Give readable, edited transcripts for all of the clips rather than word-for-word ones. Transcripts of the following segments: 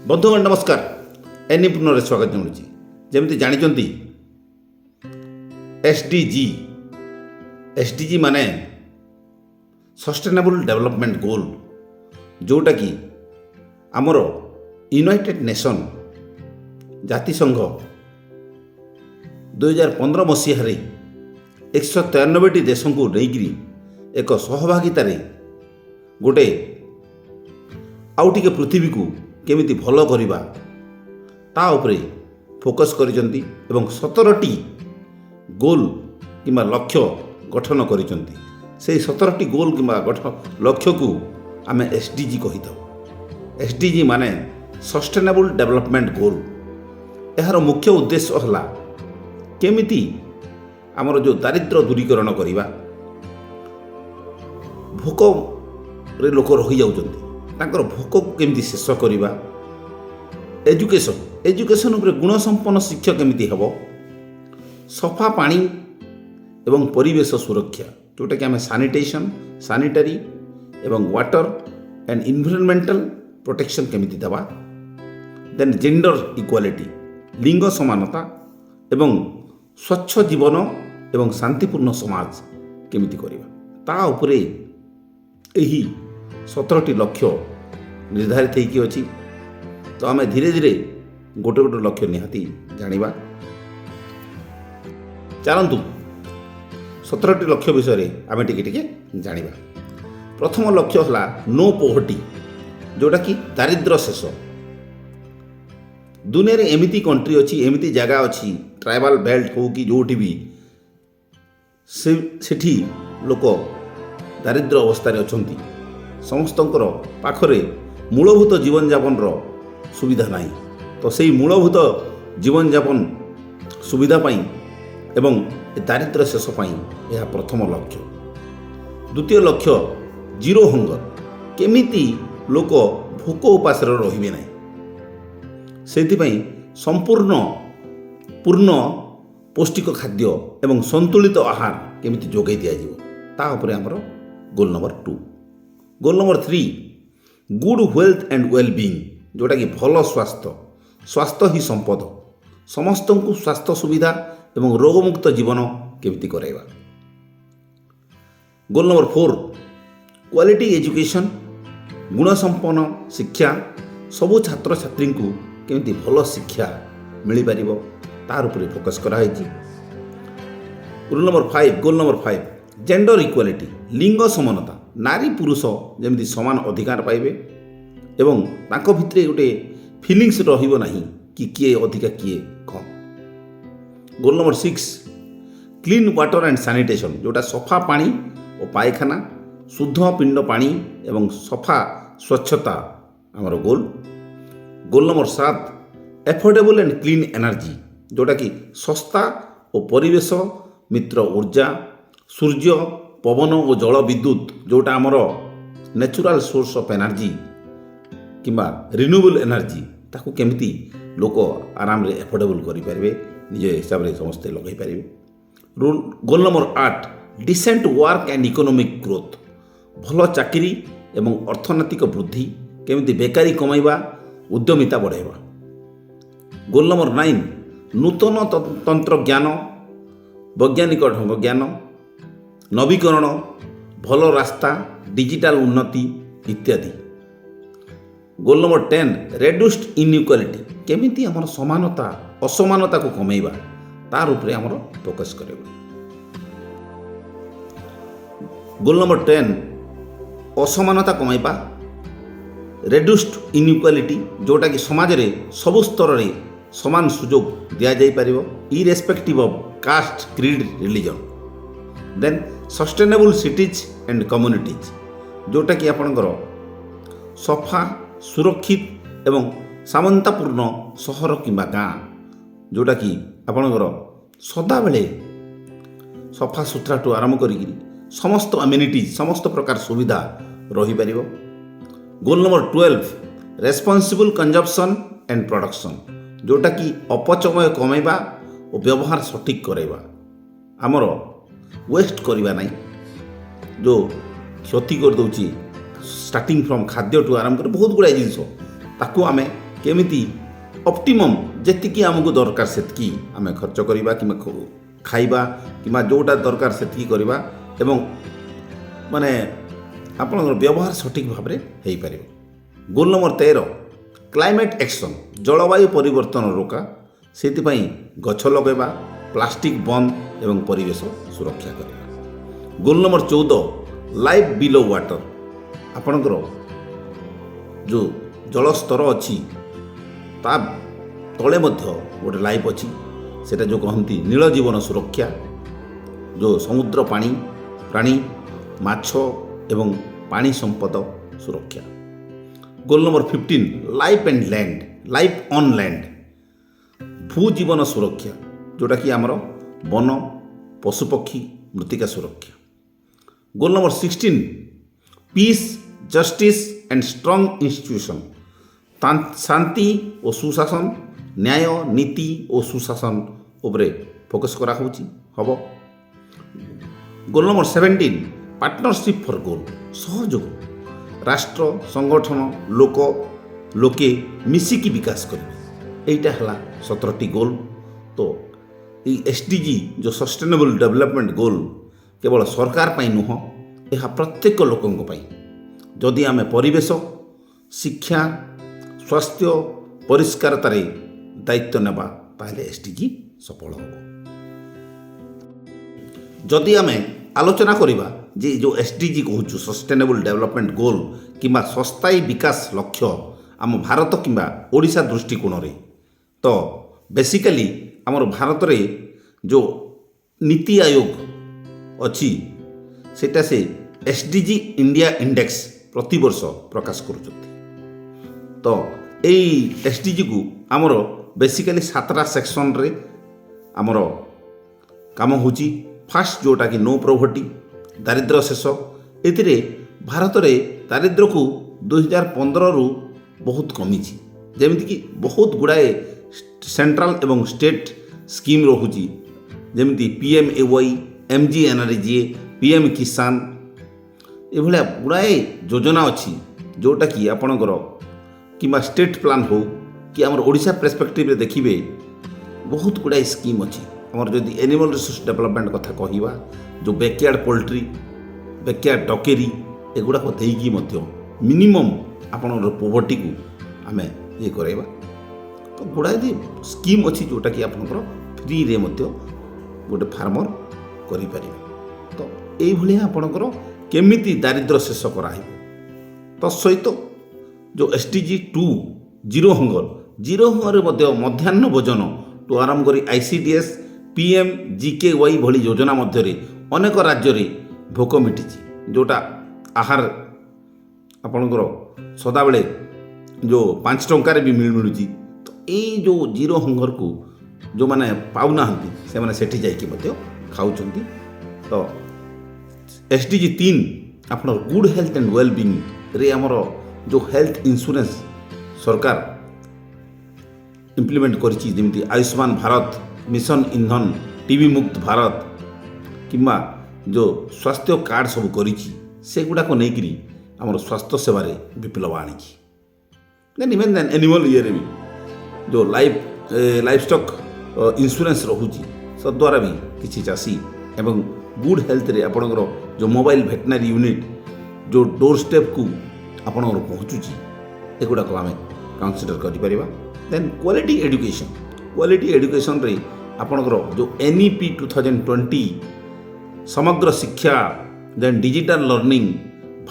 ବନ୍ଧୁଗଣ ନମସ୍କାର। ଏନ୍ଇପୁନରେ ସ୍ୱାଗତ ଜଣାଉଛି। ଯେମିତି ଜାଣିଛନ୍ତି ଏସ୍ଡିଜି ମାନେ ସଷ୍ଟେନେବଲ୍ ଡେଭଲପମେଣ୍ଟ ଗୋଲ୍, ଯେଉଁଟାକି ଆମର ୟୁନାଇଟେଡ୍ ନେସନ୍ ଜାତିସଂଘ 2015 ମସିହାରେ 193ଟି ଦେଶଙ୍କୁ ନେଇକରି ଏକ ସହଭାଗିତାରେ ଗୋଟେ ଆଉ ଟିକେ ପୃଥିବୀକୁ କେମିତି ଭଲ କରିବା ତା ଉପରେ ଫୋକସ୍ କରିଛନ୍ତି ଏବଂ 17ଟି ଗୋଲ୍ କିମ୍ବା ଲକ୍ଷ୍ୟ ଗଠନ କରିଛନ୍ତି। ସେହି 17ଟି ଗୋଲ୍ କିମ୍ବା ଲକ୍ଷ୍ୟକୁ ଆମେ ଏସ୍ଡିଜି କହିଥାଉ। ଏସ୍ଡିଜି ମାନେ ସଷ୍ଟେନେବଲ୍ ଡେଭଲପମେଣ୍ଟ ଗୋଲ୍। ଏହାର ମୁଖ୍ୟ ଉଦ୍ଦେଶ୍ୟ ହେଲା କେମିତି ଆମର ଯେଉଁ ଦାରିଦ୍ର୍ୟ ଦୂରୀକରଣ କରିବା, ଭୋକରେ ଲୋକ ରହିଯାଉଛନ୍ତି, ତାଙ୍କର ଭୋକକୁ କେମିତି ଶେଷ କରିବା, ଏଜୁକେସନ୍ ଉପରେ ଗୁଣସମ୍ପନ୍ନ ଶିକ୍ଷା କେମିତି ହେବ, ସଫା ପାଣି ଏବଂ ପରିବେଶ ସୁରକ୍ଷା, ଯେଉଁଟାକି ଆମେ ସାନିଟାରୀ ଏବଂ ୱାଟର ଆଣ୍ଡ ଇନଭାଇରନମେଣ୍ଟାଲ ପ୍ରୋଟେକ୍ସନ୍ କେମିତି ଦେବା, ଦେନ୍ ଜେଣ୍ଡର ଇକ୍ୱାଲିଟି, ଲିଙ୍ଗ ସମାନତା ଏବଂ ସ୍ୱଚ୍ଛ ଜୀବନ ଏବଂ ଶାନ୍ତିପୂର୍ଣ୍ଣ ସମାଜ କେମିତି କରିବା, ତା ଉପରେ ଏହି 17ଟି ଲକ୍ଷ୍ୟ ନିର୍ଦ୍ଧାରିତ ହୋଇକି ଅଛି। ତ ଆମେ ଧୀରେ ଧୀରେ ଗୋଟେ ଗୋଟେ ଲକ୍ଷ୍ୟ ନିହାତି ଜାଣିବା। ଚାଲନ୍ତୁ 17ଟି ଲକ୍ଷ୍ୟ ବିଷୟରେ ଆମେ ଟିକେ ଟିକେ ଜାଣିବା। ପ୍ରଥମ ଲକ୍ଷ୍ୟ ହେଲା ନୋ ପୋଭର୍ଟି, ଯେଉଁଟାକି ଦାରିଦ୍ର୍ୟ ଶେଷ। ଦୁନିଆରେ ଏମିତି କଣ୍ଟ୍ରି ଅଛି, ଏମିତି ଜାଗା ଅଛି, ଟ୍ରାଇବାଲ୍ ବେଲ୍ଟ ହେଉ କି ଯେଉଁଠି ବି ସେଠି ଲୋକ ଦାରିଦ୍ର୍ୟ ଅବସ୍ଥାରେ ଅଛନ୍ତି। ସମସ୍ତଙ୍କର ପାଖରେ ମୂଳଭୂତ ଜୀବନଯାପନର ସୁବିଧା ନାହିଁ। ତ ସେହି ମୂଳଭୂତ ଜୀବନଯାପନ ସୁବିଧା ପାଇଁ ଏବଂ ଦାରିଦ୍ର୍ୟ ଶେଷ ପାଇଁ ଏହା ପ୍ରଥମ ଲକ୍ଷ୍ୟ। ଦ୍ୱିତୀୟ ଲକ୍ଷ୍ୟ ଜିରୋ ହଙ୍ଗର, କେମିତି ଲୋକ ଭୋକ ଉପାସରେ ରହିବେ ନାହିଁ, ସେଥିପାଇଁ ପୂର୍ଣ୍ଣ ପୌଷ୍ଟିକ ଖାଦ୍ୟ ଏବଂ ସନ୍ତୁଳିତ ଆହାର କେମିତି ଯୋଗାଇ ଦିଆଯିବ, ତା ଉପରେ ଆମର goal number 2। Goal number 3 good health and wellbeing, ଯେଉଁଟାକି ଭଲ ସ୍ୱାସ୍ଥ୍ୟ ହିଁ ସମ୍ପଦ। ସମସ୍ତଙ୍କୁ ସ୍ୱାସ୍ଥ୍ୟ ସୁବିଧା ଏବଂ ରୋଗମୁକ୍ତ ଜୀବନ କେମିତି କରାଇବା। ଗୋଲ୍ ନମ୍ବର 4 କ୍ୱାଲିଟି ଏଜୁକେସନ୍, ଗୁଣସମ୍ପନ୍ନ ଶିକ୍ଷା, ସବୁ ଛାତ୍ରଛାତ୍ରୀଙ୍କୁ କେମିତି ଭଲ ଶିକ୍ଷା ମିଳିପାରିବ ତାର ଉପରେ ଫୋକସ୍ କରାଯାଇଛି। ଗୋଲ୍ ନମ୍ବର 5 ଜେଣ୍ଡର ଇକ୍ୱାଲିଟି, ଲିଙ୍ଗ ସମାନତା, ନାରୀ ପୁରୁଷ ଯେମିତି ସମାନ ଅଧିକାର ପାଇବେ ଏବଂ ତାଙ୍କ ଭିତରେ ଗୋଟେ ଫିଲିଂସ୍ ରହିବ ନାହିଁ କି କିଏ ଅଧିକା କିଏ କମ୍। Goal number 6 clean water and sanitation, ଯେଉଁଟା ସଫା ପାଣି ଓ ପାଇଖାନା, ଶୁଦ୍ଧ ପିଣ୍ଡ ପାଣି ଏବଂ ସଫା ସ୍ୱଚ୍ଛତା ଆମର goal. Goal number 7 affordable and clean energy, ଯେଉଁଟାକି ଶସ୍ତା ଓ ପରିବେଶ ମିତ୍ର ଉର୍ଜା, ସୂର୍ଯ୍ୟ, ପବନ ଓ ଜଳ ବିଦ୍ୟୁତ୍, ଯେଉଁଟା ଆମର ନ୍ୟାଚୁରାଲ୍ ସୋର୍ସ ଅଫ୍ ଏନର୍ଜି କିମ୍ବା ରିନ୍ୟୁଏବଲ୍ ଏନର୍ଜି, ତାକୁ କେମିତି ଲୋକ ଆରାମରେ ଏଫୋର୍ଡେବଲ୍ କରିପାରିବେ, ନିଜ ହିସାବରେ ସମସ୍ତେ ଲଗାଇ ପାରିବେ। Goal number 8 descent work and economic growth, ଭଲ ଚାକିରି ଏବଂ ଅର୍ଥନୈତିକ ବୃଦ୍ଧି, କେମିତି ବେକାରୀ କମାଇବା, ଉଦ୍ୟମିତା ବଢ଼ାଇବା। ଗୋଲ୍ ନମ୍ବର 9 ନୂତନ ତନ୍ତ୍ରଜ୍ଞାନ, ବୈଜ୍ଞାନିକ ଢଙ୍ଗ ଜ୍ଞାନ, ନବୀକରଣ, ଭଲ ରାସ୍ତା, ଡିଜିଟାଲ ଉନ୍ନତି ଇତ୍ୟାଦି। ଗୋଲ୍ ନମ୍ବର 10 ରେଡ୍ୟୁସ୍ଡ ଇନ୍ଇକ୍ୱାଲିଟି, କେମିତି ଆମର ଅସମାନତାକୁ କମାଇବା, ତାର ଉପରେ ଆମର ଫୋକସ୍ କରିବା। ଗୋଲ୍ ନମ୍ବର 10 ଅସମାନତା କମାଇବା, ରେଡ୍ୟୁସ୍ଡ ଇନ୍ଇକ୍ୱାଲିଟି, ଯେଉଁଟାକି ସମାଜରେ ସବୁ ସ୍ତରରେ ସମାନ ସୁଯୋଗ ଦିଆଯାଇପାରିବ, irrespective of caste, creed, religion. Then sustainable cities and communities, ଯେଉଁଟାକି ଆପଣଙ୍କର ସଫା, ସୁରକ୍ଷିତ ଏବଂ ସାମନ୍ତତାପୂର୍ଣ୍ଣ ସହର କିମ୍ବା ଗାଁ, ଯେଉଁଟାକି ଆପଣଙ୍କର ସଦାବେଳେ ସଫା ସୁତରାଠୁ ଆରମ୍ଭ କରିକି ସମସ୍ତ ଆମ୍ୟୁନିଟିଜ୍, ସମସ୍ତ ପ୍ରକାର ସୁବିଧା ରହିପାରିବ। Goal number 12 responsible consumption and production, ଯେଉଁଟାକି ଅପଚୟ କମାଇବା ଓ ବ୍ୟବହାର ସଠିକ୍ କରାଇବା, ଆମର ୱେଷ୍ଟ କରିବା ନାହିଁ, ଯେଉଁ କ୍ଷତି କରିଦେଉଛି ଷ୍ଟାର୍ଟିଂ ଫ୍ରମ୍ ଖାଦ୍ୟଠୁ ଆରମ୍ଭ କରି ବହୁତ ଗୁଡ଼ାଏ ଜିନିଷ, ତାକୁ ଆମେ କେମିତି ଅପ୍ଟିମମ୍ ଯେତିକି ଆମକୁ ଦରକାର ସେତିକି ଆମେ ଖର୍ଚ୍ଚ କରିବା କିମ୍ବା ଖାଇବା କିମ୍ବା ଯେଉଁଟା ଦରକାର ସେତିକି କରିବା ଏବଂ ମାନେ ଆପଣଙ୍କର ବ୍ୟବହାର ସଠିକ୍ ଭାବରେ ହୋଇପାରିବ। ଗୋଲ୍ ନମ୍ବର 13 କ୍ଲାଇମେଟ୍ ଆକ୍ସନ୍, ଜଳବାୟୁ ପରିବର୍ତ୍ତନ ରୋକା। ସେଥିପାଇଁ ଗଛ ଲଗାଇବା, ପ୍ଲାଷ୍ଟିକ୍ ବନ୍ଦ ଏବଂ ପରିବେଶ ସୁରକ୍ଷା କରିବା। Goal number 14 life below water, ଆପଣଙ୍କର ଯେଉଁ ଜଳସ୍ତର ଅଛି ତା ତଳେ ମଧ୍ୟ ଗୋଟେ ଲାଇଫ୍ ଅଛି, ସେଇଟା ଯେଉଁ କହନ୍ତି ନୀଳ ଜୀବନ ସୁରକ୍ଷା, ଯେଉଁ ସମୁଦ୍ର ପ୍ରାଣୀ, ମାଛ ଏବଂ ପାଣି ସମ୍ପଦ ସୁରକ୍ଷା। Goal number 15 life on land, ଭୂଜୀବନ ସୁରକ୍ଷା, ଯେଉଁଟାକି ଆମର ବନ, ପଶୁପକ୍ଷୀ, ମୃତ୍ତିକା ସୁରକ୍ଷା। Goal number 16 peace, justice and strong institution, ଶାନ୍ତି ଓ ସୁଶାସନ, ନ୍ୟାୟ, ନୀତି ଓ ସୁଶାସନ ଉପରେ ଫୋକସ୍ କରାହେଉଛି ହେବ। Goal number 17 partnership for goal, ସହଯୋଗ, ରାଷ୍ଟ୍ର, ସଂଗଠନ, ଲୋକେ ମିଶିକି ବିକାଶ କରିବେ। এইটা ହେଲା 17ଟି ଗୋଲ୍। ତ এই SDG ଯେଉଁ ସଷ୍ଟେନେବଲ୍ ଡେଭଲପମେଣ୍ଟ ଗୋଲ୍ କେବଳ ସରକାର ପାଇଁ ନୁହଁ, ଏହା ପ୍ରତ୍ୟେକ ଲୋକଙ୍କ ପାଇଁ। ଯଦି ଆମେ ପରିବେଶ, ଶିକ୍ଷା, ସ୍ୱାସ୍ଥ୍ୟ, ପରିଷ୍କାରତାରେ ଦାୟିତ୍ୱ ନେବା ତାହେଲେ SDG ସଫଳ ହେବ। ଯଦି ଆମେ ଆଲୋଚନା କରିବା ଯେ ଯେଉଁ SDG କହୁଛୁ ସଷ୍ଟେନେବଲ୍ ଡେଭଲପମେଣ୍ଟ ଗୋଲ୍ କିମ୍ବା ସ୍ଥାୟୀ ବିକାଶ ଲକ୍ଷ୍ୟ ଆମ ଭାରତ କିମ୍ବା ଓଡ଼ିଶା ଦୃଷ୍ଟିକୋଣରେ, ତ ବେସିକାଲି ଆମର ଭାରତରେ ଯେଉଁ ନୀତି ଆୟୋଗ ଅଛି ସେଇଟା ସେ SDG ଇଣ୍ଡିଆ ଇଣ୍ଡେକ୍ସ ପ୍ରତିବର୍ଷ ପ୍ରକାଶ କରୁଛନ୍ତି। ତ ଏଇ SDGକୁ ଆମର ବେସିକାଲି 7ଟା ସେକ୍ସନରେ ଆମର କାମ ହେଉଛି। ଫାର୍ଷ୍ଟ ଯେଉଁଟାକି ନୋ ପୋଭର୍ଟି, ଦାରିଦ୍ର୍ୟ ଶେଷ। ଏଥିରେ ଭାରତରେ ଦାରିଦ୍ର୍ୟକୁ 2015ରୁ ବହୁତ କମିଛି। ଯେମିତିକି ବହୁତ ଗୁଡ଼ାଏ ସେଣ୍ଟ୍ରାଲ ଏବଂ ଷ୍ଟେଟ୍ ସ୍କିମ୍ ରହୁଛି, ଯେମିତି PMAY, MGNRGA, PM କିଷାନ, ଏଭଳିଆ ଗୁଡ଼ାଏ ଯୋଜନା ଅଛି ଯେଉଁଟାକି ଆପଣଙ୍କର କିମ୍ବା ଷ୍ଟେଟ୍ ପ୍ଲାନ୍ ହେଉ କି ଆମର ଓଡ଼ିଶା ପର୍ସପେକ୍ଟିଭରେ ଦେଖିବେ ବହୁତ ଗୁଡ଼ାଏ ସ୍କିମ୍ ଅଛି। ଆମର ଯଦି ଏନିମାଲ୍ ରିସୋର୍ସ ଡେଭଲପମେଣ୍ଟ କଥା କହିବା, ଯେଉଁ ବ୍ୟାକ୍ୟାର୍ଡ଼ ପୋଲ୍ଟ୍ରି, ବ୍ୟାକ୍ୟାର୍ଡ଼ ଡକେରୀ, ଏଗୁଡ଼ାକ ଦେଇକି ମଧ୍ୟ ମିନିମମ୍ ଆପଣଙ୍କର ପୋଭର୍ଟିକୁ ଆମେ ଇଏ କରାଇବା। ତ ଗୁଡ଼ାଏ ସ୍କିମ୍ ଅଛି ଯେଉଁଟାକି ଆପଣଙ୍କର ଫ୍ରିରେ ମଧ୍ୟ ଗୋଟେ ଫାର୍ମର କରିପାରିବେ। ତ ଏଇଭଳିଆ ଆପଣଙ୍କର କେମିତି ଦାରିଦ୍ର୍ୟ ଶେଷ କରାହେବ। ତତ୍ସହିତ ଯେଉଁ SDG 2 ଜିରୋ ହଙ୍ଗରରେ ମଧ୍ୟ ମଧ୍ୟାହ୍ନ ଭୋଜନ ଠୁ ଆରମ୍ଭ କରି ICDS, PMGKY ଭଳି ଯୋଜନା ମଧ୍ୟରେ ଅନେକ ରାଜ୍ୟରେ ଭୋକ ମିଟିଛି, ଯେଉଁଟା ଆହାର ଆପଣଙ୍କର ସଦାବେଳେ ଯେଉଁ 5 ଟଙ୍କାରେ ବି ମିଳୁଛି। ତ ଏଇ ଯେଉଁ ଜିରୋ ହଙ୍ଗରକୁ ଯେଉଁମାନେ ପାଉନାହାନ୍ତି ସେମାନେ ସେଠି ଯାଇକି ମଧ୍ୟ ଖାଉଛନ୍ତି। ତ SDG 3 ଆପଣ ଗୁଡ୍ ହେଲ୍ଥ ଆଣ୍ଡ ୱେଲବିଙ୍ଗରେ ଆମର ଯେଉଁ ହେଲ୍ଥ ଇନ୍ସୁରାନ୍ସ ସରକାର ଇମ୍ପ୍ଲିମେଣ୍ଟ କରିଛି, ଯେମିତି ଆୟୁଷ୍ମାନ ଭାରତ ମିଶନ ଇନ୍ଧନ, ଟିବି ମୁକ୍ତ ଭାରତ କିମ୍ବା ଯେଉଁ ସ୍ୱାସ୍ଥ୍ୟ କାର୍ଡ଼ ସବୁ କରିଛି, ସେଗୁଡ଼ାକ ନେଇକରି ଆମର ସ୍ୱାସ୍ଥ୍ୟ ସେବାରେ ବିପ୍ଳବ ଆଣିଛି। ଦେନ୍ ଇଭେନ୍ ଏନିମଲ୍ ଇଏରେ ବି ଯେଉଁ ଲାଇଫ୍ ଷ୍ଟକ୍ ଇନ୍ସୁରାନ୍ସ ରହୁଛି, ତଦ୍ୱାରା ବି କିଛି ଚାଷୀ ଏବଂ ଗୁଡ୍ ହେଲ୍ଥରେ ଆପଣଙ୍କର ଯେଉଁ ମୋବାଇଲ ଭେଟନାରୀ ୟୁନିଟ୍ ଯେଉଁ ଡୋର୍ ଷ୍ଟେପ୍କୁ ଆପଣଙ୍କର ପହଞ୍ଚୁଛି, ଏଗୁଡ଼ାକ ଆମେ କନସିଡର କରିପାରିବା। ଦେନ୍ କ୍ୱାଲିଟି ଏଡୁକେସନରେ ଆପଣଙ୍କର ଯେଉଁ NEP 2020 ସମଗ୍ର ଶିକ୍ଷା, ଦେନ୍ ଡିଜିଟାଲ ଲର୍ଣ୍ଣିଂ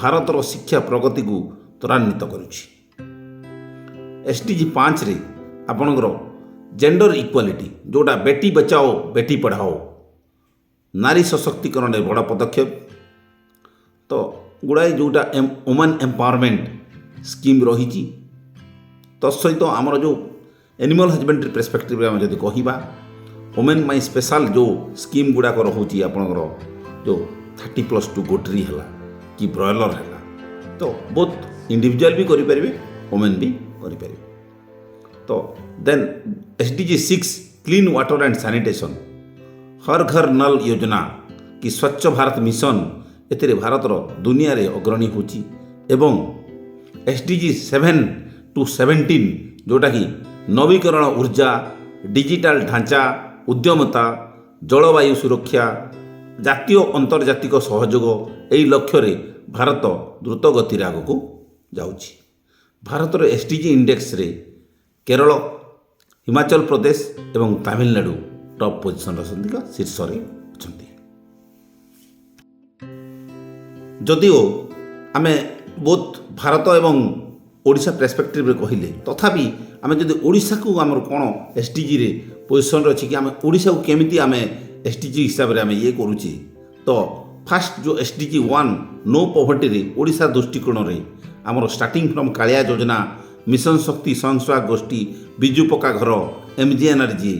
ଭାରତର ଶିକ୍ଷା ପ୍ରଗତିକୁ ତ୍ୱରାନ୍ୱିତ କରୁଛି। SDG 5ରେ ଆପଣଙ୍କର ଜେଣ୍ଡର ଇକ୍ୱାଲିଟି, ଯେଉଁଟା ବେଟି ବଚାଓ ବେଟି ପଢ଼ାଓ, ନାରୀ ସଶକ୍ତିକରଣରେ ବଡ଼ ପଦକ୍ଷେପ। ତ ଗୁଡ଼ାଏ ଯେଉଁଟା ଓମେନ୍ ଏମ୍ପାୱାରମେଣ୍ଟ ସ୍କିମ୍ ରହିଛି। ତତ୍ସହିତ ଆମର ଯେଉଁ ଏନିମାଲ୍ ହଜବେଣ୍ଡ୍ରି ପର୍ସପେକ୍ଟିଭରେ ଆମେ ଯଦି କହିବା, ଓମେନ୍ ପାଇଁ ସ୍ପେଶାଲ ଯେଉଁ ସ୍କିମ୍ ଗୁଡ଼ାକ ରହୁଛି, ଆପଣଙ୍କର ଯେଉଁ 30+2 ଗୋଟରୀ ହେଲା କି ବ୍ରଏଲର ହେଲା, ତ ବୋଥ୍ ଇଣ୍ଡିଭିଜୁଆଲ୍ ବି କରିପାରିବେ, ଓମେନ୍ ବି କରିପାରିବେ। ତ then SDG 6 clean water and sanitation, ହର ଘର ନଲ ଯୋଜନା କି ସ୍ୱଚ୍ଛ ଭାରତ ମିଶନ, ଏଥିରେ ଭାରତର ଦୁନିଆରେ ଅଗ୍ରଣୀ ହେଉଛି। ଏବଂ SDG 7 टू 17 जोटा कि नवीकरण ऊर्जा डिजिटाल ढांचा उद्यमता जलवायु सुरक्षा जातीय अंतर्जातिक सहयोग यही लक्ष्य रे भारत द्रुत गति आगक जाउछि। भारतर एसडीजी इंडेक्स रे केरल हिमाचल प्रदेश एवं तमिलनाडु टॉप पोजिशन रखा शीर्ष अच्छा। जदिओ आमे बोथ भारत एवं ओडिशा पर्सपेक्टिव कहले तथापि आमे जदि ओडिशा को आमर कौन एसडीजी रे पोजिशन अच्छी कि आम ओडिशा को केमिति आमे एसडीजी हिसाब से आम ये करुचे तो फास्ट जो एसडीजी 1 नो पॉवर्टी रे ओडिशा दृष्टिकोण रे आमर स्टार्टिंग फ्रॉम कालिया योजना मिशन शक्ति स्वयं गोष्ठी बिजु पक्का घर एमजी एनर्जी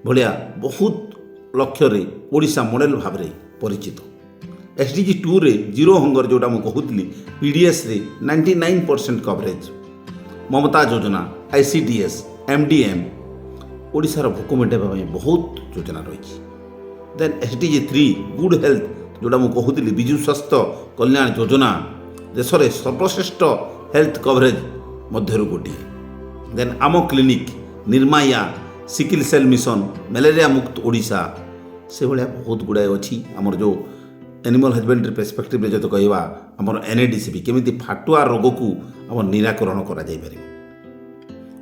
भाया बहुत लक्ष्य रे ओडिशा मॉडल भाव में परिचित। एसडीजी 2 रे जीरो हंगर जोटा मुझे कहूली पीडीएस रे 99% कवरेज ममता योजना आईसीडीएस एमडीएम ओडिशार भोक मेटाइबा बहुत योजना रही। देन एसडीजी 3 गुड हेल्थ जोटा मुझे कहूली विजु स्वास्थ्य कल्याण योजना देश में सर्वश्रेष्ठ हेल्थ कवरेज मध्य गोटे। देन आम clinic Niramaya sickle cell mission malaria मुक्त ओडिशा से भाया बहुत गुड़ाए अच्छी। आमर जो एनिमल हजबेंड्री पर्सपेक्टिव जो कहवा आमर एनएडीसीपी केमिति फाटुआ रोग को आम निराकरण करा जाय पारे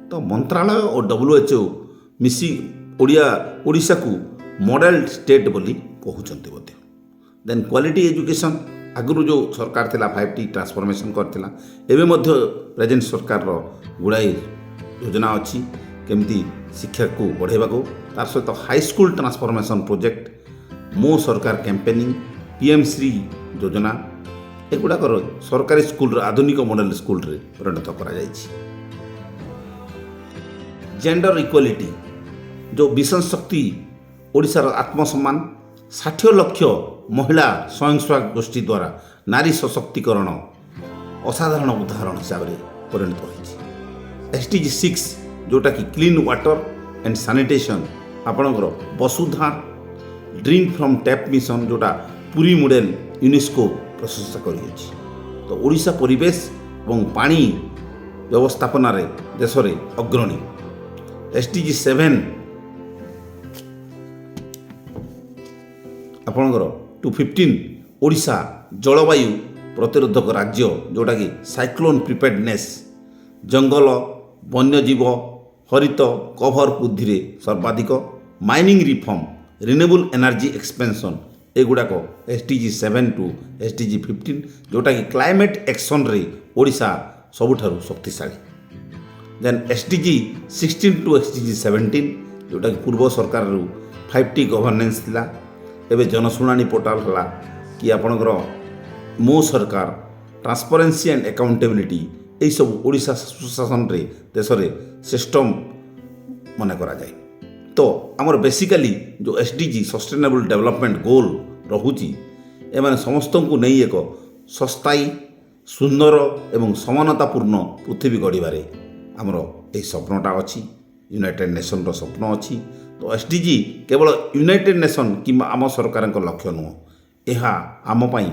तो मंत्रालय और WHO मिसी ओडिशा को मॉडल स्टेट बोली कहउचंती बोधे। देन क्वालिटी एजुकेशन आगु जो सरकार थिला 5T ट्रांसफॉर्मेशन करथिला एबे मध्य प्रेजेंट सरकार रो गुड़ाई योजना अच्छी केमती शिक्षा को बढ़ेबा को तार सहित हाई स्कूल ट्रांसफॉर्मेशन प्रोजेक्ट मो सरकार कैंपेनिंग पीएम श्री योजना एगुड़ाक सरकारी स्कूल आधुनिक मॉडल स्कूल रे परिणत करा जायछि। जेंडर इक्वालिटी जो मिशन शक्ति ओडिशार आत्मसम्मान 60 लाख महिला स्वयं गोष्ठी द्वारा नारी सशक्तिकरण असाधारण उदाहरण हिसाब से परिणत होती। एसडीजी 6 जोटा कि क्लीन वाटर एंड सैनिटेशन आपणकर वसुधा ड्रिंक फ्रॉम टैप मिशन जोटा पूरी मॉडल यूनेस्को प्रशंसा करी तो ओडिशा परिवेश और पानी व्यवस्थापन रे देश में अग्रणी। एसडीजी 7 आपणकर 215 ओडिशा जलवायु प्रतिरोधक राज्य जोटा कि साइक्लोन प्रिपेयर्डनेस जंगल वन्यजीव हरित कभर वृद्धि सर्वाधिक mining reform renewable energy expansion एगुड़ाक एसडीजी 7 टू एसडीजी 15 जोटा कि क्लाइमेट एक्शन रे ओडिशा सबुठारु शक्तिशाली। देन एसडीजी 16 टू एसडीजी 17 जोटा कि पूर्व सरकार 5T गवर्नेंस थिला एबे जनशुणाणी पोर्टाल हला कि आपणकर मो सरकार ट्रांसपेरेंसी एंड अकाउंटेबिलिटी यही सब ओडिशा सुशासन रे देश में श्रेष्ठ मन करा जाए तो आमर बेसिकली जो एसडीजी सस्टेनेबल डेवलपमेंट गोल रहुची एमाने समस्त को नहीं एक सस्ताई सुंदर एवं समानतापूर्ण पृथ्वी गढ़वे आमर यही स्वप्नटा अच्छी यूनाइटेड नेशन रो स्वप्न अच्छी तो एसडीजी केवल यूनाइटेड नेशन कि आम सरकार लक्ष्य नुह यह आम पाई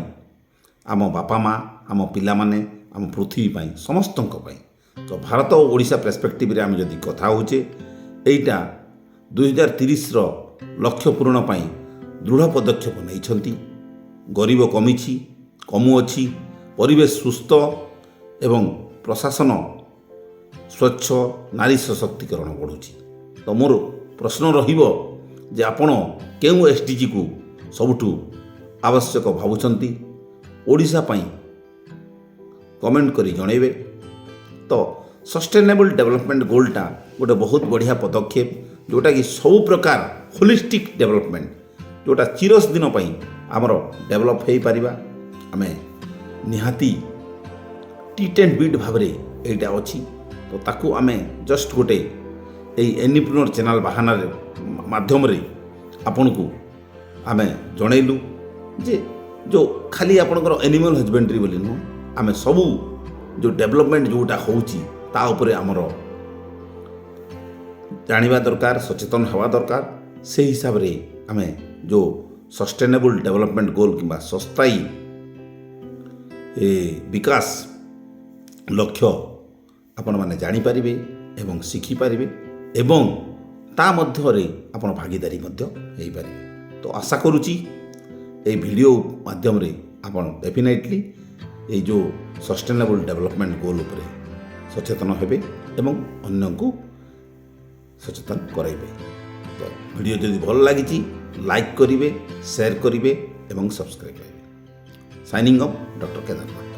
आम बापा माँ आम पिला माने आम पृथ्वी पाई समस्त तो भारत और ओडिशा पर्सपेक्टिव रे आम जदि कथा होचे एटा 2030 रो लक्ष्य पूरण पाई दृढ़ पदक्षेप नहीं गरीब कमी कमुअछि परिवेश सुस्थ एवं प्रशासन स्वच्छ नारी सशक्तिकरण बढ़ुची तो मोर प्रश्न रहिबो जे आपण केउ एसडीजी को सबुठु आवश्यक भावुचंती ओडिशा पाई कमेंट करी जणेबे तो सस्टेनेबल डेवलपमेंट गोलटा गोटे बहुत बढ़िया पदक्षेप जोटा कि सब प्रकार होलिस्टिक डेवलपमेंट जोटा चिरस दिन पाई आमर डेवलप हो पारिबा आमे निहाती टी10 बीट भाव में एटा अच्छी तो ताकू आमे जस्ट गोटे यही एनिप्रिनर चैनल बाहाना माध्यम रे आपन को आमे जनइलु जे जो खाली आपनकर एनिमल हजबेंड्री बोली नुह आमे सबू जो डेवलपमेंट जोटा होउची ता उपरे आमर जानिबा दरकार सचेतन हवा दरकार से हिसाब रे आमे जो सस्टेनेबल डेवलपमेंट गोल किंबा सस्ताई विकास लक्ष्य ଆପଣମାନେ ଜାଣିପାରିବେ ଏବଂ ଶିଖିପାରିବେ ଏବଂ ତା ମଧ୍ୟରେ ଆପଣ ଭାଗିଦାରୀ ମଧ୍ୟ ହେଇପାରିବେ। ତ ଆଶା କରୁଛି এই ଭିଡ଼ିଓ ମାଧ୍ୟମରେ ଆପଣ ଡେଫିନେଟଲି এই ଯେଉଁ ସଷ୍ଟେନେବଲ୍ ଡେଭଲପମେଣ୍ଟ ଗୋଲ୍ ଉପରେ ସଚେତନ ହେବେ ଏବଂ ଅନ୍ୟଙ୍କୁ ସଚେତନ କରାଇବେ। ତ ଭିଡ଼ିଓ ଯଦି ଭଲ ଲାଗିଛି ଲାଇକ୍ କରିବେ, ସେୟାର କରିବେ ଏବଂ ସବସ୍କ୍ରାଇବ୍ କରିବେ। Signing off doctor Kedarnath.